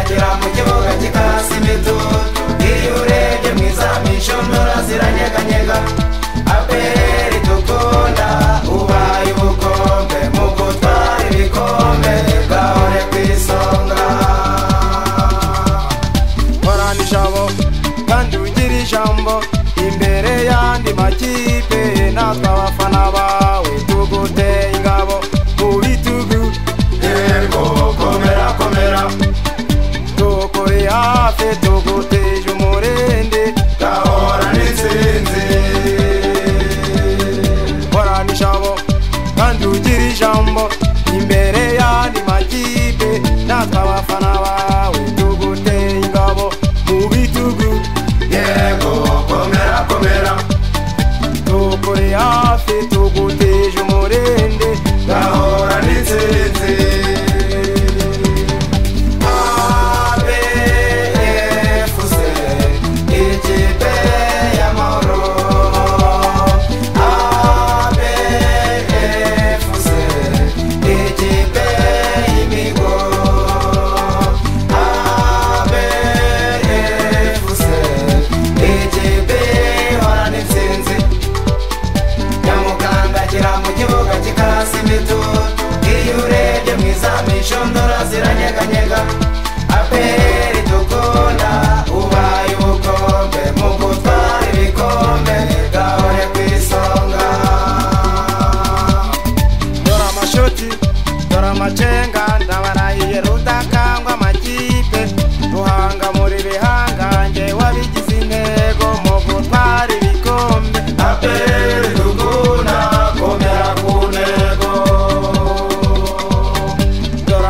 gira mu kibuga kikasi imitutu iyo urebye mwiza mishondora ziranyeganyega aperi dukunda ubaye ubukombe mu gutwara ibikombe gahore ku isonga horana ijabo kandi ugira ijambo imbere y'andi makipe natwe abafana bawe tuguteye ingabo mu bitugu yego komera komera tukuri hafi tuguteje umurindi gahora n'intsinzi horana ijabo kandi ugira ijambo imbere y'andi makipe natwe abafana bawe tuguteye ingabo mu bitugu yego komera komera tukuri hafi tuguteje umurindi gahora n'intsinzi shondora ziranyeganyega aperi dukunda ubaye ubukombe mu gutwara ibikombe gahore ku isonga dore amashoti dore amacenga ndabarahiye rudakangwa amakipe ruhanga muri bihangange wabigize intego mu gutwara ibikombe aperi dukunda komera ku ntego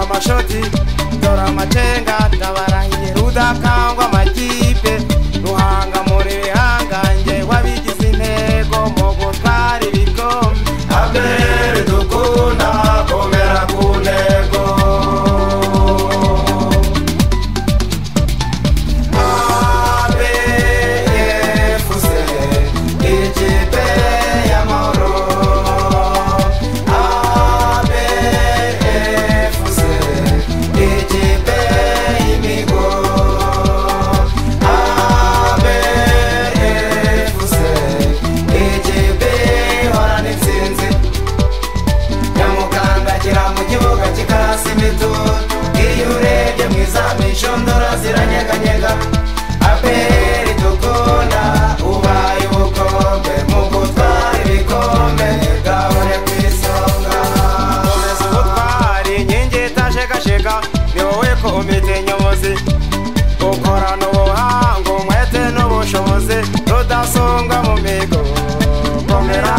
amashoti dore amacenga ndabarahiye rudakangwa amakipe ruhanga muri bihangange wabigize intego mu gutwara ibikombe aperi dukunda komera ku ntego ABFC ikipe y'amahoro ikipe y'imigo ABFC ikipe ihorana intsinzi nyamukandagira mu kibuga kikasi imitutu iyo urebye mwiza mishondora ziranyeganyega aperi dukunda ubaye ubukombe mu gutwara ibikombe gahore ku isonga komeza ubutwari inkingi itashegashega ni wowe komite nyobozi ukorana ubuhanga umwete n'ubushobozi rudasonga mu migo komera